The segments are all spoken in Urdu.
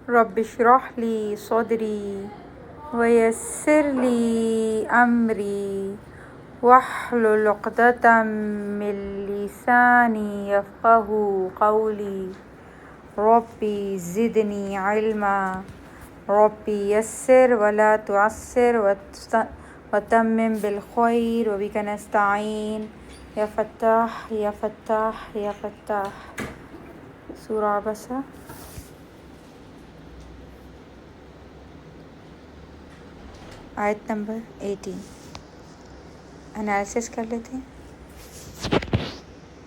رب اشرح لی صدری ویسر لی امری واحلل عقدۃ من لسانی یفقهوا قولی ربی زدنی علما ربی یسر ولا تعسر وتمم بالخیر وبک نستعین یا فتاح یا فتاح یا فتاح۔ سورہ عبسہ آیت نمبر 18 انالیسس کر لیتے ہیں۔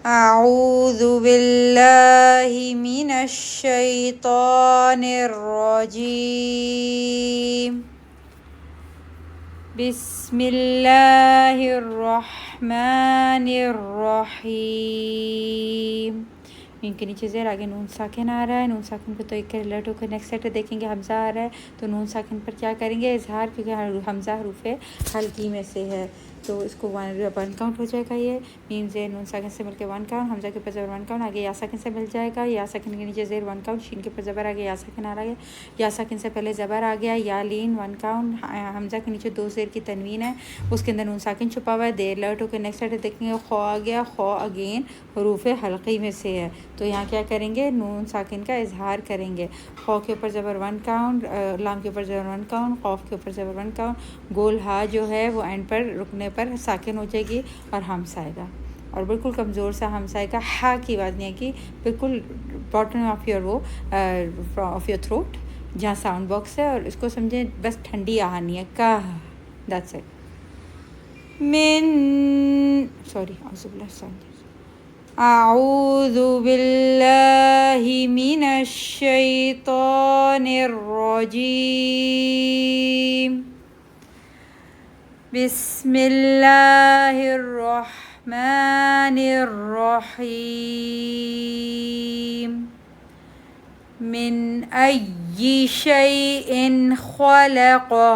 اعوذ باللہ من الشیطان الرجیم، بسم اللہ الرحمن الرحیم۔ ان کے نیچے زیر آگے نون ساکن آ رہا ہے، نون ساکن کو تو ایک لیٹر کو نیکسٹ لیٹر دیکھیں گے حمزہ آ رہا ہے تو نون ساکن پر کیا کریں گے؟ اظہار، کیونکہ حمزہ حروف حلقی میں سے ہے تو اس کو ون کاؤنٹ ہو جائے گا۔ یہ مین زیر نون ساکن سے مل کے ون کاؤنٹ، حمزہ کے اوپر زبر ون کاؤنٹ، آگے یا ساکن سے مل جائے گا، یا ساکن کے نیچے زیر ون کاؤنٹ، شین کے اوپر زبر آگے یا ساکن آ رہا ہے، یا ساکن سے پہلے زبر آ گیا، یا لین ون کاؤنٹ، حمزہ کے نیچے دو زیر کی تنوین ہے، اس کے اندر نون ساکن چھپا ہوا ہے، دیر لیٹ ہو کے نیکسٹ لیٹر دیکھیں گے، خو آ گیا، خو اگین حروف حلقی میں سے ہے تو یہاں کیا کریں گے؟ نون ساکن کا اظہار کریں گے۔ خو کے اوپر زبر ون کاؤنٹ، لام کے اوپر زبر ون کاؤنٹ، قاف کے اوپر زبر ون کاؤنٹ، گول ہا جو ہے وہ اینڈ پر رکنے پر ساکن ہو جائے گی اور ہمس آئے گا، اور بالکل کمزور سا ہمس آئے گا، ہا کی آواز نہیں ہے کہ بالکل باٹم آف یور تھروٹ جہاں ساؤنڈ باکس ہے، اور اس کو سمجھیں بس ٹھنڈی آہانی ہے، کا دیٹس اٹ۔ اعوذ باللہ من الشیطان الرجیم، بسم اللہ الرحمن الرحیم، من ای شیء خلقہ،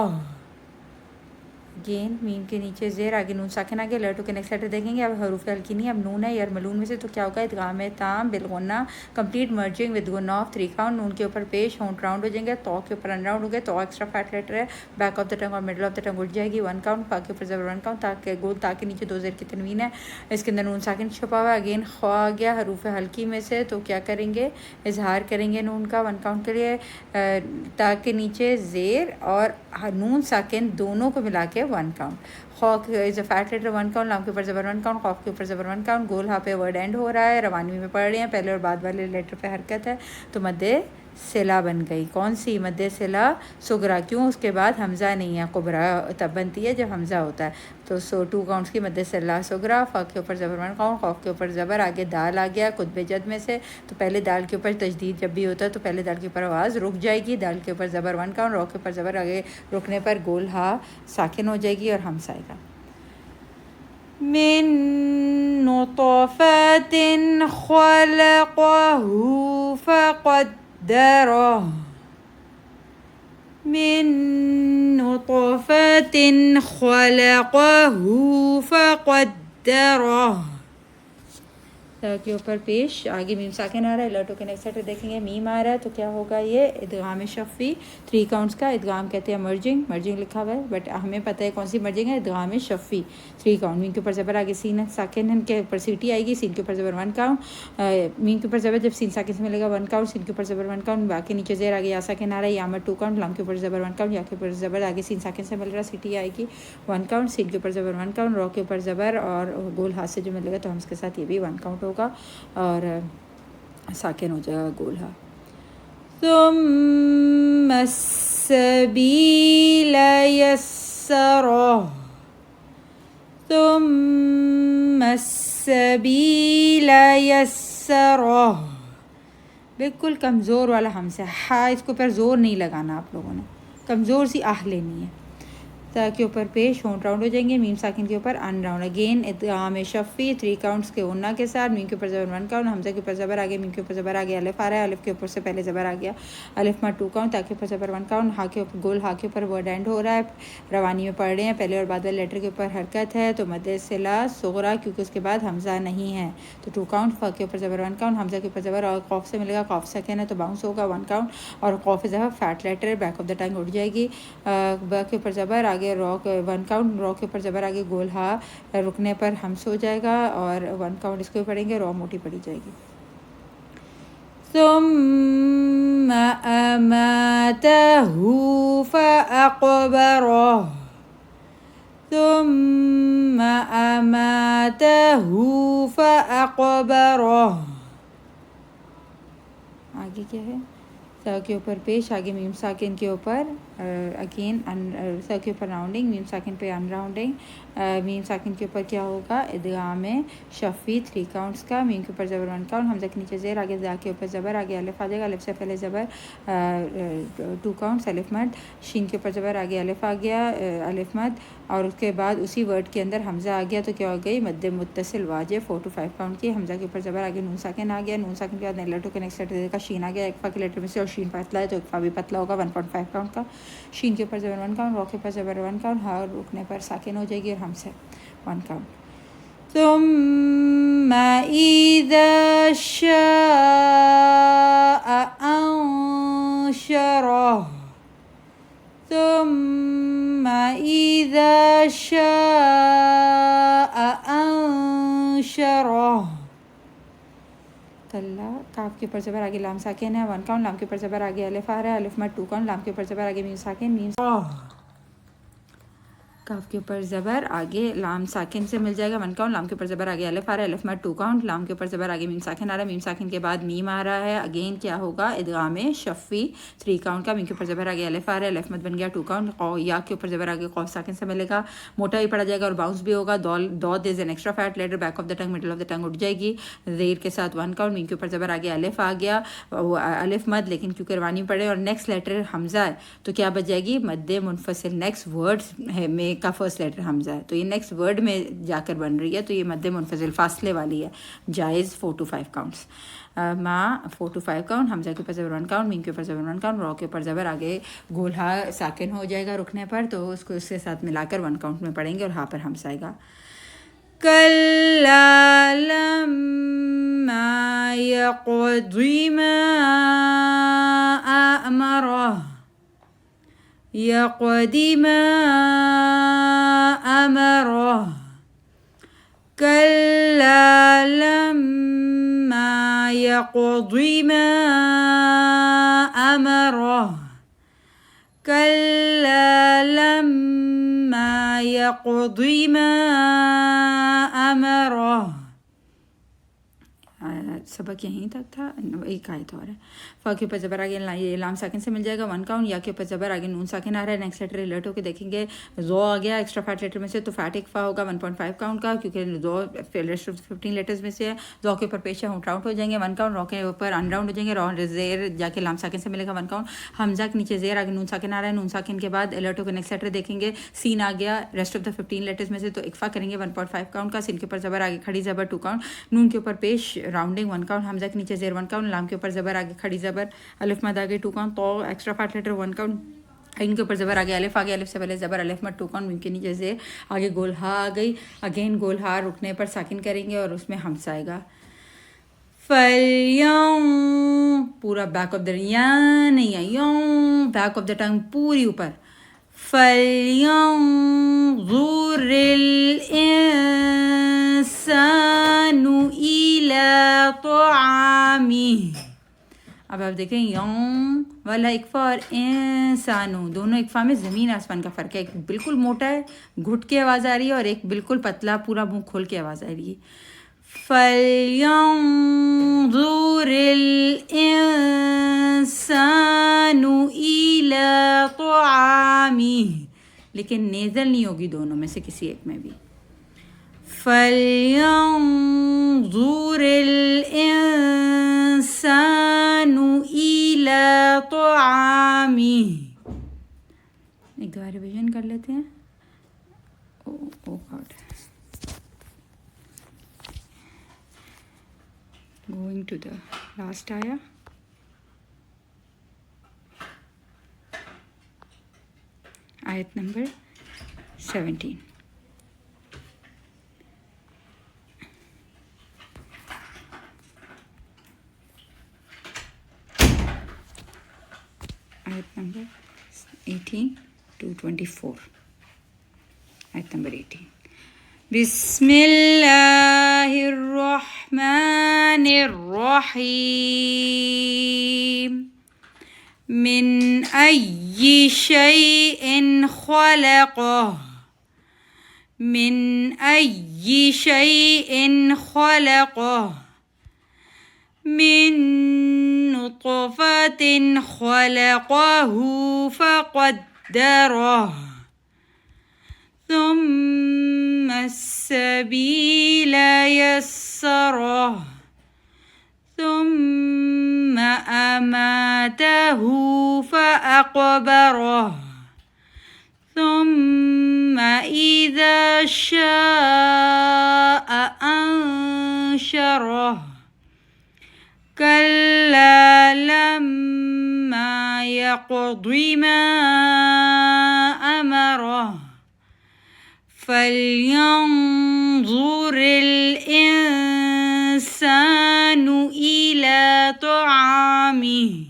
اگین میم کے نیچے زیر آگے نون ساکن آگے لیٹر کے نیکسٹ لیٹر دیکھیں گے، اب حروف ہلکی نہیں، اب نون ہے یرملون میں سے تو کیا ہوگا؟ ادغام تام بالغنہ، کمپلیٹ مرجنگ ود غنہ آف 3 کاؤنٹ، نون کے اوپر پیش ہونٹ راؤنڈ ہو جائیں گے، تو کے اوپر ان راؤنڈ ہو گئے، تو ایکسٹرا فیٹ لیٹر ہے، بیک آف دا ٹنگ اور مڈل آف دا ٹنگ اٹھ جائے گی، ون کاؤنٹ، پا کے اوپر زبر ون کاؤنٹ، تاکہ گول تا کے نیچے دو زیر کی تنوین ہے، اس کے اندر نون ساکن چھپا ہوا ہے، اگین خوا آ گیا حروف ہلکی میں سے تو کیا کریں گے؟ اظہار کریں گے نون کا ون کاؤنٹ کے لیے، تا کے نیچے زیر اور نون ساکن دونوں کو ملا کے ون کاؤنٹ، خو از اے فیٹ لیٹر ون کاؤنٹ، لام کے اوپر زبر ون کاؤنٹ، قاف کے اوپر زبر ون کاؤنٹ، گول ہا پہ ورڈ اینڈ ہو رہا ہے، روانوی میں پڑھ رہے ہیں، پہلے اور بعد والے لیٹر پہ حرکت ہے تو مد صلہ بن گئی، کون سی؟ مد صلہ صغریٰ، کیوں؟ اس کے بعد حمزہ نہیں ہے، قبرا تب بنتی ہے جب حمزہ ہوتا ہے تو 2 کاؤنٹس کی مد صلہ صغریٰ، فا کے اوپر زبر ون کاؤنٹ، قاف کے اوپر زبر، آگے دال آ گیا قطب جد میں سے تو پہلے دال کے اوپر تجدید جب بھی ہوتا ہے تو پہلے دال کے اوپر آواز رک جائے گی، دال کے اوپر زبر ون کاؤنٹ، رو کے اوپر زبر، آگے رکنے پر گول ہا ساکن ہو جائے گی اور ہمس آئے گا۔ من نطفة خلقه فقدره، من نطفة خلقه فقدره، کے اوپر پیش آگے میم ساکن آ رہا ہے، لٹو کے نیکسٹ لیٹر دیکھیں گے، میم آ رہا ہے تو کیا ہوگا؟ یہ ادغام شفی 3 کاؤنٹس کا ادغام کہتے ہیں، مرجنگ لکھا ہوا ہے بٹ ہمیں پتہ ہے کون سی مرجنگ ہے، ادغام شفی 3 کاؤنٹ، میم کے اوپر زبر آگے سین ساکن کے اوپر سیٹی آئے گی، سین کے اوپر زبر 1 کاؤنٹ، میم کے اوپر زبر جب سین ساکن سے ملے گا 1 کاؤنٹ، سین کے اوپر زبر 1 کاؤنٹ، باقی نیچے زیر آگے یا ساکن آ رہا ہے، یا 2 کاؤنٹ، لام کے اوپر زبر 1 کاؤنٹ، یا کے اوپر زبر آگے سین ساکن سے مل رہا ہے، سیٹی آئے گی 1 کاؤنٹ، سین کے اوپر زبر 1 کاؤنٹ، رو کے اوپر زبر اور گول ہاتھ سے جو ملے گا تو ہم اس کے ساتھ یہ بھی 1 کاؤنٹ ہوگا اور ساکن ہو جائے گا گول ہا۔ ثم السبیل یسرہ، ثم السبیل یسرہ، بالکل کمزور والا ہم سے ہا، اس کو پر زور نہیں لگانا، آپ لوگوں نے کمزور سی آہ لینی ہے، تا کے اوپر پیش ہونٹ راؤنڈ ہو جائیں گے، میم ساکن کے اوپر ان راؤنڈ، اگین ادغام شفی 3 کاؤنٹس کے غنہ کے ساتھ، میم کے اوپر زبر 1 کاؤنٹ، حمزہ کے اوپر زبر آگے، میم کے اوپر زبر آگے، الف آ رہا ہے، الف کے اوپر سے پہلے زبر آ گیا، الف مد 2 کاؤنٹ، تا کے اوپر زبر 1 کاؤنٹ، ہا کے اوپر گول ہا کے اوپر ورڈ اینڈ ہو رہا ہے، روانی میں پڑھ رہے ہیں، پہلے اور بعد والے لیٹر کے اوپر حرکت ہے تو مد صلہ صغریٰ کیونکہ اس کے بعد حمزہ نہیں ہے تو 2 کاؤنٹ، فا کے اوپر زبر 1 کاؤنٹ، حمزہ کے اوپر زبر اور قوف سے ملے گا، قوف سکین ہے تو باؤنس ہوگا 1 کاؤنٹ، اور قوف زبر fat letter back of the tongue اٹھ جائے گی، با کے اوپر زبر آگے رو 1 کاؤنٹ، رو کے اوپر زبر آگے گول ہا رکنے پر ہمس ہو جائے گا اور 1 کاؤنٹ اس کو پڑھیں گے، رو موٹی پڑھی جائے گی. ثم أماته فأقبره ثم أماته فأقبره. آگے کیا ہے؟ سا کے اوپر پیش، آگے میم ساکن کے اوپر اگین سا کے اوپر راؤنڈنگ، میم ساکن پہ ان راؤنڈنگ، میم ساکن کے اوپر کیا ہوگا ادغام شفی 3 کاؤنٹس کا، میم کے اوپر زبر 1 کاؤنٹ، حمزہ کے نیچے زیر، آگے زا کے اوپر زبر، آگے الف آ جائے گا، الف سے پہلے زبر 2 کاؤنٹس، الف مد، شین کے اوپر زبر آگے الف آ گیا، الف مد، اور اس کے بعد اسی ورڈ کے اندر حمزہ آ گیا تو کیا ہو گئی مد متصل واجب 4 to 5 کاؤنٹ کی، حمزہ کے اوپر زبر آگے نون ساکن آ گیا، نون ساکن کے بعد نیلر ٹو کے نیکسٹ لیٹر کا شین آ گیا اکفا کے لیٹر میں سے، اور شین پتلا ہے تو اکفا بھی پتلا ہوگا 1.5 کاؤنٹ کا، شین کے اوپر زبر 1 کاؤنٹ، رو کے اوپر زبر 1 کاؤنٹ، ہا رکنے پر ساکن ہو جائے گی اور ہم سے 1 کاؤنٹ. ثم إذا شاء أنشره ثم إذا شاء أنشره. کلا کاف کے اوپر زبر آگے لام ساکن ہے 1 کاؤنٹ، لام کے اوپر زبر آگے الف آ رہا ہے، الف مد 2 کاؤنٹ، لام کے اوپر زبر آگے میم ساکن، میم کاف کے اوپر زبر آگے لام ساکن سے مل جائے گا 1 کاؤنٹ، لام کے اوپر زبر آگے الف آ رہا ہے، الف مد 2 کاؤنٹ، لام کے اوپر زبر آگے میم ساکن آ رہا ہے، میم ساکن کے بعد میم آ رہا ہے، اگین کیا ہوگا ادغام شفی 3 کاؤنٹ کا، میم کے اوپر زبر آگے الف آ رہا ہے، الف مد بن گیا 2 کاؤنٹ، یا کے اوپر زبر آگے قوف ساکن سے ملے گا، موٹا بھی پڑا جائے گا اور باؤنس بھی ہوگا، دود is an extra fat letter back of the tongue middle of the tongue اٹھ جائے گی، زیر کے ساتھ 1 کاؤنٹ، میم کے اوپر زبر آگے الف آ گیا، الف مد لیکن کیونکہ روانی پڑے اور نیکسٹ لیٹر حمزہ ہے تو کیا بچ جائے گی مد منفصل، نیکسٹ ورڈ ہے میں کا فرسٹ لیٹر حمزہ ہے تو یہ نیکسٹ ورڈ میں جا کر بن رہی ہے تو یہ مد منفصل فاصلے والی ہے، جائز 4 to 5 کاؤنٹس، ماں 4 to 5 کاؤنٹ، حمزہ کے اوپر زبر 1 کاؤنٹ، میم کے اوپر زبر 1 کاؤنٹ، رو کے اوپر زبر آگے گولہا ساکن ہو جائے گا رکنے پر تو اس کو اس کے ساتھ ملا کر 1 کاؤنٹ میں پڑھیں گے اور ہاں پر حمزہ آئے گا. کلا لما یقض ما أمره يقض ما أمره كلا لما يقض ما أمره كلا لما يقض ما أمره. سبق یہیں تک تھا، ایک آیت اور ہے. فا کے اوپر زبر آگے لام ساکن سے مل جائے گا 1 کاؤنٹ، یا کے اوپر زبر آگے نون ساکن آ رہا ہے، نیکسٹ لیٹر الرٹ ہو کے دیکھیں گے زو آ گیا ایکسٹرا فیٹ لیٹر میں سے تو فیٹ اکفا ہوگا 1.5 کاؤنٹ کا کیونکہ زو ریسٹ آف 15 لیٹرز میں سے ہے، زو کے اوپر پیش ہونٹ راؤنڈ ہو جائیں گے 1 کاؤنٹ، رو کے اوپر ان راؤنڈ ہو جائیں گے، رو زیر جا کے لام ساکن سے ملے گا 1 کاؤنٹ، حمزہ کے نیچے زیر آگے نون ساکن آ رہا ہے، نون ساکن کے بعد الرٹ ہو کے نیکسٹ لیٹر دیکھیں گے سین آ گیا ریسٹ آف دا 15 لیٹرز میں سے تو اکفا کریں گے 1.5 کاؤنٹ کا، سین کے اوپر زبر آگے کھڑی زبر 2 کاؤنٹ، نون کے اوپر پیش راؤنڈنگ 1 کاؤنٹ، حمزہ کے نیچے زیر 1 کاؤنٹ، لام کے اوپر زبر آگے کھڑی زبر الف مد آگے 2 کاؤنٹ، تو ایکسٹرا فیٹ لیٹر 1 کاؤنٹ، ان کے اوپر زبر آگے الف آگے، الف سے پہلے زبر الف مد 2 کاؤنٹ، ان کے نیچے زیر آگے گول ہا آ گئی، اگین گول ہا رکنے پر ساکن کریں گے اور اس میں ہمس آئے گا. فَلْيَنْ پورا بیک آف دا نہیں ہے یوں بیک آف دا ٹنگ پوری اوپر، فَلْيَنْظُرِ الْإِنسَانُ إِلَىٰ طَعَامِهِ. اب آپ دیکھیں یوں والا اکفا اور انسانو دونوں اکفا میں زمین آسمان کا فرق ہے، ایک بالکل موٹا ہے گھٹ کے آواز آ رہی ہے اور ایک بالکل پتلا پورا منہ کھول کے آواز آ رہی ہے. فَلْيَنْظُرِ الْإِنسَانُ إِلَىٰ طَعَامِهِ، لیکن نیزل نہیں ہوگی دونوں میں سے کسی ایک میں بھی. فَلْيَنْظُرِ الْإِنسَانُ إِلَىٰ طَعَامِهِ. ایک دوبارہ ریویژن کر لیتے ہیں. oh God. Going to the last ayah. Ayat number 17. Ayat number 18 to 24. Ayat number 18. Bismillahir Rahmanir Rahim. Min ayyi shay'in khalaqah. Min ayyi shay'in khalaqah. Min nutfatin khalaqahu faqaddarah. ثم السبيل يسره. ثم أماته فأقبره. ثم إذا شاء أنشره. كلا لما يقض ما أمره. فلينظر الإنسان إلى طعامه.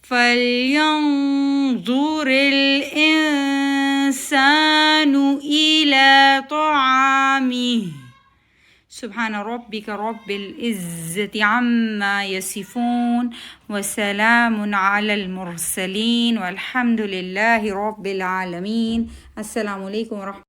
فلينظر الإنسان إلى طعامه. سبحان ربك رب العزة عما يصفون وسلام على المرسلين والحمد لله رب العالمين. السلام عليكم ورحمة